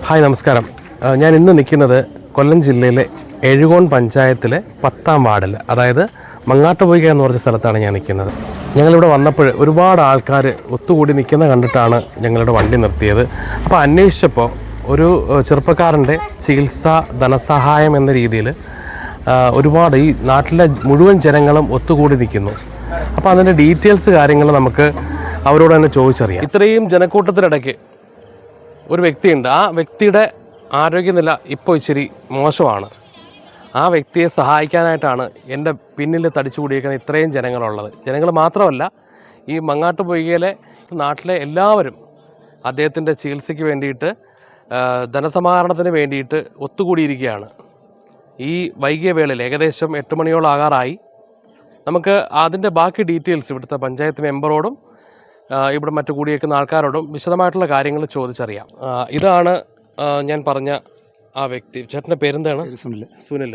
Hi നമസ്കാരം. ഞാൻ ഇന്ന് നിൽക്കുന്നത് കൊല്ലം ജില്ലയിലെ എഴുകോൺ പഞ്ചായത്തിലെ 10-ാം വാർഡിൽ, അതായത് മങ്ങാട്ടുപൊയ്ക എന്ന് പറഞ്ഞ സ്ഥലത്താണ് ഞാൻ നിൽക്കുന്നത്. ഞങ്ങളിവിടെ വന്നപ്പോൾ ഒരുപാട് ആൾക്കാർ ഒത്തുകൂടി നിൽക്കുന്ന കണ്ടിട്ടാണ് ഞങ്ങളുടെ വണ്ടി നിർത്തിയത്. അപ്പോൾ അന്വേഷിച്ചപ്പോൾ ഒരു ചെറുപ്പക്കാരൻ്റെ ചികിത്സാ ധനസഹായം എന്ന രീതിയിൽ ഒരുപാട് ഈ നാട്ടിലെ മുഴുവൻ ജനങ്ങളും ഒത്തുകൂടി നിൽക്കുന്നു. അപ്പോൾ അതിൻ്റെ ഡീറ്റെയിൽസ് കാര്യങ്ങൾ നമുക്ക് അവരോട് തന്നെ ചോദിച്ചറിയാം. ഇത്രയും ജനക്കൂട്ടത്തിനിടയ്ക്ക് ഒരു വ്യക്തിയുണ്ട്. ആ വ്യക്തിയുടെ ആരോഗ്യനില ഇപ്പോൾ ഇച്ചിരി മോശമാണ്. ആ വ്യക്തിയെ സഹായിക്കാനായിട്ടാണ് എൻ്റെ പിന്നിൽ തടിച്ചു കൂടിയിരിക്കുന്ന ഇത്രയും ജനങ്ങളുള്ളത്. ജനങ്ങൾ മാത്രമല്ല, ഈ മങ്ങാട്ടുപൊയ്കയിലെ നാട്ടിലെ എല്ലാവരും അദ്ദേഹത്തിൻ്റെ ചികിത്സയ്ക്ക് വേണ്ടിയിട്ട്, ധനസമാഹരണത്തിന് വേണ്ടിയിട്ട് ഒത്തുകൂടിയിരിക്കുകയാണ്. ഈ വൈകിയ വേളയിൽ ഏകദേശം 8 മണിയോളം ആകാറായി. നമുക്ക് അതിൻ്റെ ബാക്കി ഡീറ്റെയിൽസ് ഇവിടുത്തെ പഞ്ചായത്ത് മെമ്പറോടും ഇവിടെ മറ്റു കൂടിയേക്കുന്ന ആൾക്കാരോടും വിശദമായിട്ടുള്ള കാര്യങ്ങൾ ചോദിച്ചറിയാം. ഇതാണ് ഞാൻ പറഞ്ഞ ആ വ്യക്തി. ചേട്ടൻ്റെ പേരെന്താണ്? സുനിൽ.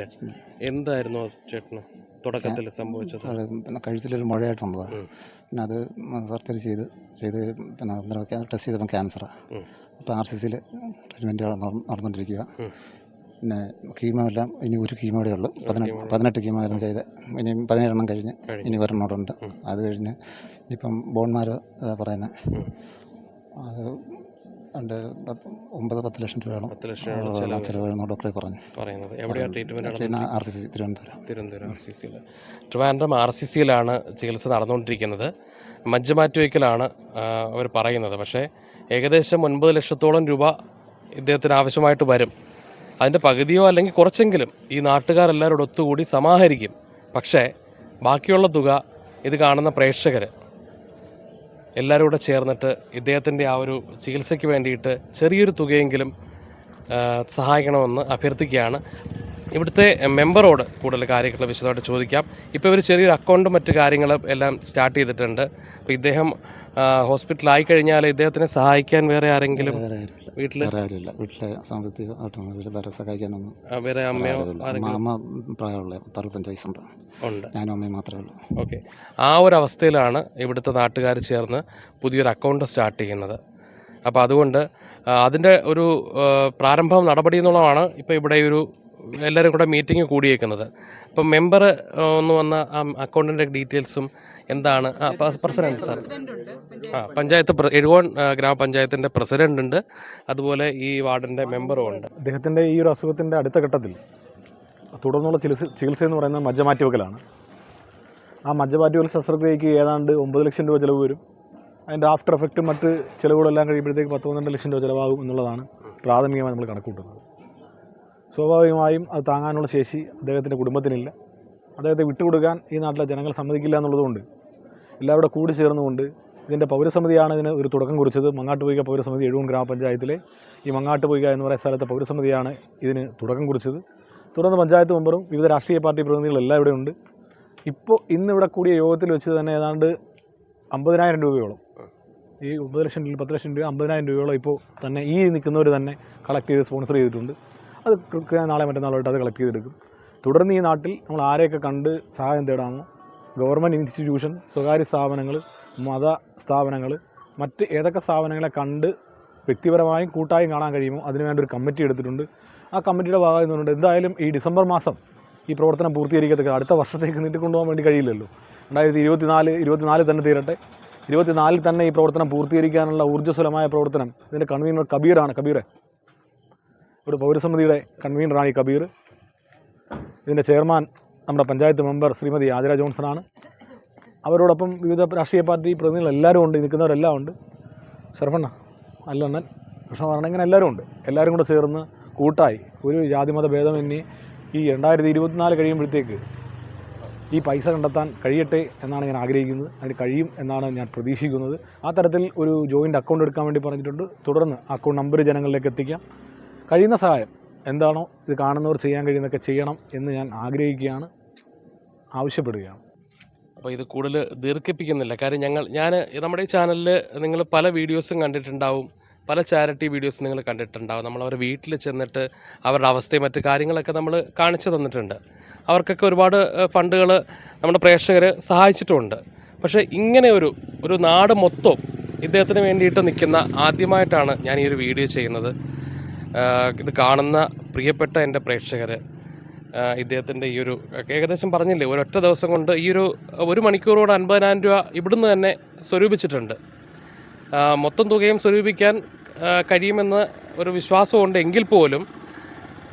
എന്തായിരുന്നു ചേട്ടന് തുടക്കത്തിൽ സംഭവിച്ചത്? പിന്നെ കഴുത്തിലൊരു മുഴയായിട്ട് വന്നതാണ്. പിന്നെ അത് സർജറി ചെയ്ത് പിന്നെ ടെസ്റ്റ് ചെയ്തപ്പോൾ ക്യാൻസറാണ്. അപ്പോൾ RCCയിൽ ട്രീറ്റ്മെൻറ്റ് നടന്നുകൊണ്ടിരിക്കുക. പിന്നെ കീമോ എല്ലാം ഇനി ഒരു കീമോടെ ഉള്ളു. 18 കീമോ ആയിരുന്നു ചെയ്ത്. ഇനി 17 എണ്ണം കഴിഞ്ഞ് ഇനി ഒരെണ്ണോടുണ്ട്. അത് കഴിഞ്ഞ് ഇപ്പം ബോൺമാരോ പറയുന്നത് അത് ഉണ്ട്. 9-10 ലക്ഷം രൂപയോളം ചിലവാണെന്ന് ഡോക്ടറെ പറയുന്നത്. എവിടെയാണ് ട്രീറ്റ്മെൻറ്റ്? RCC തിരുവനന്തപുരം RCCയിൽ. ട്രിവാൻഡ്രം RCCയിലാണ് ചികിത്സ നടന്നുകൊണ്ടിരിക്കുന്നത്. മജ്ജമാറ്റിവയ്ക്കലാണ് അവർ പറയുന്നത്. പക്ഷേ ഏകദേശം 9 ലക്ഷത്തോളം രൂപ ഇദ്ദേഹത്തിന് ആവശ്യമായിട്ട് വരും. അതിൻ്റെ പകുതിയോ അല്ലെങ്കിൽ കുറച്ചെങ്കിലും ഈ നാട്ടുകാരെല്ലാവരോട് ഒത്തുകൂടി സമാഹരിക്കും. പക്ഷേ ബാക്കിയുള്ള തുക ഇത് കാണുന്ന പ്രേക്ഷകർ എല്ലാവരും കൂടെ ചേർന്നിട്ട് ഇദ്ദേഹത്തിൻ്റെ ആ ഒരു ചികിത്സയ്ക്ക് വേണ്ടിയിട്ട് ചെറിയൊരു തുകയെങ്കിലും സഹായിക്കണമെന്ന് അഭ്യർത്ഥിക്കുകയാണ്. ഇവിടുത്തെ മെമ്പറോട് കൂടുതൽ കാര്യങ്ങൾ വിശദമായിട്ട് ചോദിക്കാം. ഇപ്പോൾ ഇവർ ചെറിയൊരു അക്കൗണ്ടും മറ്റു കാര്യങ്ങളും എല്ലാം സ്റ്റാർട്ട് ചെയ്തിട്ടുണ്ട്. അപ്പോൾ ഇദ്ദേഹം ഹോസ്പിറ്റലായി കഴിഞ്ഞാൽ ഇദ്ദേഹത്തിനെ സഹായിക്കാൻ വേറെ ആരെങ്കിലും വീട്ടിലെ സാമ്പത്തികമായിട്ട് വേറെ സഹായിക്കാനൊന്നും വേറെ അമ്മയോ? അമ്മ പ്രായമുള്ള 65 വയസ്സുണ്ട്. ഞാനും അമ്മയും മാത്രമേ ഉള്ളൂ. ഓക്കെ. ആ ഒരു അവസ്ഥയിലാണ് ഇവിടുത്തെ നാട്ടുകാർ ചേർന്ന് പുതിയൊരു അക്കൗണ്ട് സ്റ്റാർട്ട് ചെയ്യുന്നത്. അപ്പോൾ അതുകൊണ്ട് അതിൻ്റെ ഒരു പ്രാരംഭ നടപടി എന്നുള്ളതാണ് ഇപ്പോൾ ഇവിടെ ഒരു എല്ലാവരും കൂടെ മീറ്റിംഗ് കൂടിയേക്കുന്നത്. അപ്പം മെമ്പർ ഒന്ന് വന്ന അക്കൗണ്ടിൻ്റെ ഡീറ്റെയിൽസും എന്താണ്? പ്രസിഡന്റ് സാർ, പഞ്ചായത്ത് എഴുകോൺ ഗ്രാമപഞ്ചായത്തിൻ്റെ പ്രസിഡന്റ് ഉണ്ട്, അതുപോലെ ഈ വാർഡിൻ്റെ മെമ്പറും ഉണ്ട്. അദ്ദേഹത്തിൻ്റെ ഈ ഒരു അസുഖത്തിൻ്റെ അടുത്ത ഘട്ടത്തിൽ തുടർന്നുള്ള ചികിത്സ എന്ന് പറയുന്നത് മജ്ജമാറ്റിവെക്കലാണ്. ആ മജ്ജമാറ്റിവെക്കൽ ശസ്ത്രക്രിയയ്ക്ക് ഏതാണ്ട് 9 ലക്ഷം രൂപ ചിലവ് വരും. അതിൻ്റെ ആഫ്റ്റർ എഫക്റ്റും മറ്റ് ചിലവുകളെല്ലാം കഴിയുമ്പോഴത്തേക്ക് 10-12 ലക്ഷം രൂപ ചിലവാകും എന്നുള്ളതാണ് പ്രാഥമികമായി നമ്മൾ കണക്കൂട്ടുന്നത്. സ്വാഭാവികമായും അത് താങ്ങാനുള്ള ശേഷി അദ്ദേഹത്തിൻ്റെ കുടുംബത്തിനില്ല. അദ്ദേഹത്തെ വിട്ടുകൊടുക്കാൻ ഈ നാട്ടിലെ ജനങ്ങൾ സമ്മതിക്കില്ല എന്നുള്ളതുകൊണ്ട് എല്ലാവരും കൂടി ചേർന്നുകൊണ്ട് ഇതിൻ്റെ പൗരസമിതിയാണ് ഇതിന് ഒരു തുടക്കം കുറിച്ചത്. മങ്ങാട്ടുപൊയ്ക പൗരസമിതി, എഴുകോൺ ഗ്രാമപഞ്ചായത്തിലെ ഈ മങ്ങാട്ടുപൊയ്ക എന്ന് പറയുന്ന സ്ഥലത്തെ പൗരസമിതിയാണ് ഇതിന് തുടക്കം കുറിച്ചത്. തുടർന്ന് പഞ്ചായത്ത് മെമ്പറും വിവിധ രാഷ്ട്രീയ പാർട്ടി പ്രതിനിധികളെല്ലാം ഇവിടെ ഉണ്ട്. ഇപ്പോൾ ഇന്നിവിടെ കൂടിയ യോഗത്തിൽ വെച്ച് തന്നെ ഏതാണ്ട് 50,000 രൂപയോളം, ഈ 9 ലക്ഷം രൂപ 10 ലക്ഷം രൂപ 50,000 രൂപയോളം ഇപ്പോൾ തന്നെ ഈ നിൽക്കുന്നവർ തന്നെ കളക്ട് ചെയ്ത് സ്പോൺസർ ചെയ്തിട്ടുണ്ട്. അത് നാളെ മറ്റന്നാളായിട്ട് അത് കളക്ട് ചെയ്തെടുക്കും. തുടർന്ന് ഈ നാട്ടിൽ നമ്മൾ ആരെയൊക്കെ കണ്ട് സഹായം തേടാമോ, ഗവൺമെൻറ് ഇൻസ്റ്റിറ്റ്യൂഷൻ, സ്വകാര്യ സ്ഥാപനങ്ങൾ, മത സ്ഥാപനങ്ങൾ, മറ്റ് ഏതൊക്കെ സ്ഥാപനങ്ങളെ കണ്ട് വ്യക്തിപരമായും കൂട്ടായും കാണാൻ കഴിയുമോ അതിനുവേണ്ടി ഒരു കമ്മിറ്റി എടുത്തിട്ടുണ്ട്. ആ കമ്മിറ്റിയുടെ ഭാഗമായി നിന്നുകൊണ്ട് എന്തായാലും ഈ ഡിസംബർ മാസം ഈ പ്രവർത്തനം പൂർത്തീകരിക്കത്തക്ക, അടുത്ത വർഷത്തേക്ക് നീട്ടിക്കൊണ്ടുപോകാൻ വേണ്ടി കഴിയില്ലല്ലോ. 2024 തന്നെ തീരട്ടെ. 24 തന്നെ ഈ പ്രവർത്തനം പൂർത്തീകരിക്കാനുള്ള ഊർജ്ജസ്വലമായ പ്രവർത്തനം ഇതിൻ്റെ കൺവീനർ കബീർ, ഒരു പൗരസമിതിയുടെ കൺവീനറാണ് ഈ കബീർ. ഇതിൻ്റെ ചെയർമാൻ നമ്മുടെ പഞ്ചായത്ത് മെമ്പർ ശ്രീമതി ആതിര ജോൺസണാണ്. അവരോടൊപ്പം വിവിധ രാഷ്ട്രീയ പാർട്ടി പ്രതിനിധികൾ എല്ലാവരും ഉണ്ട്, നിൽക്കുന്നവരെല്ലാം ഉണ്ട്. ഷർഫണ്ണ, അല്ലണ്ണൻ, കൃഷ്ണനാരായണൻ, ഇങ്ങനെ എല്ലാവരും ഉണ്ട്. എല്ലാവരും കൂടെ ചേർന്ന് കൂട്ടായി ഒരു ജാതിമത ഭേദമന്യേ ഈ 2024 കഴിയുമ്പോഴത്തേക്ക് ഈ പൈസ കണ്ടെത്താൻ കഴിയട്ടെ എന്നാണ് ഞാൻ ആഗ്രഹിക്കുന്നത്. അതിന് കഴിയും എന്നാണ് ഞാൻ പ്രതീക്ഷിക്കുന്നത്. ആ തരത്തിൽ ഒരു ജോയിൻ്റ് അക്കൗണ്ട് എടുക്കാൻ വേണ്ടി പറഞ്ഞിട്ടുണ്ട്. തുടർന്ന് അക്കൗണ്ട് നമ്പർ ജനങ്ങളിലേക്ക് എത്തിക്കാം. കഴിയുന്ന സഹായം എന്താണോ ഇത് കാണുന്നവർ ചെയ്യാൻ കഴിയുന്നതൊക്കെ ചെയ്യണം എന്ന് ഞാൻ ആഗ്രഹിക്കുകയാണ്, ആവശ്യപ്പെടുകയാണ്. അപ്പോൾ ഇത് കൂടുതൽ ദീർഘിപ്പിക്കുന്നില്ല. കാര്യം ഞാൻ നമ്മുടെ ഈ ചാനലിൽ നിങ്ങൾ പല വീഡിയോസും കണ്ടിട്ടുണ്ടാവും, പല ചാരിറ്റി വീഡിയോസ് നിങ്ങൾ കണ്ടിട്ടുണ്ടാവും. നമ്മളവരുടെ വീട്ടിൽ ചെന്നിട്ട് അവരുടെ അവസ്ഥയും മറ്റു കാര്യങ്ങളൊക്കെ നമ്മൾ കാണിച്ചു തന്നിട്ടുണ്ട്. അവർക്കൊക്കെ ഒരുപാട് ഫണ്ടുകൾ നമ്മുടെ പ്രേക്ഷകർ സഹായിച്ചിട്ടുമുണ്ട്. പക്ഷേ ഇങ്ങനെ ഒരു നാട് മൊത്തം ഇദ്ദേഹത്തിന് വേണ്ടിയിട്ട് നിൽക്കുന്ന ആദ്യമായിട്ടാണ് ഞാൻ ഈ ഒരു വീഡിയോ ചെയ്യുന്നത്. ഇത് കാണുന്ന പ്രിയപ്പെട്ട എൻ്റെ പ്രേക്ഷകർ ഇദ്ദേഹത്തിൻ്റെ ഈ ഒരു ഏകദേശം പറഞ്ഞില്ലേ ഒരൊറ്റ ദിവസം കൊണ്ട് ഈ ഒരു മണിക്കൂറോട് 50,000 രൂപ ഇവിടുന്ന് തന്നെ സ്വരൂപിച്ചിട്ടുണ്ട്. മൊത്തം തുകയും സ്വരൂപിക്കാൻ കഴിയുമെന്ന് ഒരു വിശ്വാസമുണ്ട്. എങ്കിൽ പോലും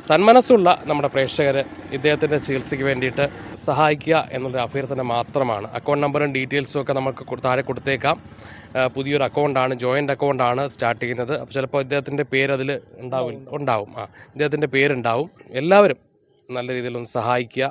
സന്മനസ്സുള്ള നമ്മുടെ പ്രേക്ഷകർ ഇദ്ദേഹത്തിൻ്റെ ചികിത്സയ്ക്ക് വേണ്ടിയിട്ട് സഹായിക്കുക എന്നുള്ളൊരു അഭ്യർത്ഥന മാത്രമാണ്. അക്കൗണ്ട് നമ്പറും ഡീറ്റെയിൽസും ഒക്കെ നമുക്ക് താഴെ കൊടുത്തേക്കാം. പുതിയൊരു അക്കൗണ്ടാണ്, ജോയിൻ്റ് അക്കൗണ്ടാണ് സ്റ്റാർട്ട് ചെയ്യുന്നത്. അപ്പോൾ ചിലപ്പോൾ ഇദ്ദേഹത്തിൻ്റെ പേര് അതിൽ ഉണ്ടാവും. ഇദ്ദേഹത്തിൻ്റെ പേരുണ്ടാവും. എല്ലാവരും നല്ല രീതിയിലൊന്ന് സഹായിക്കുക.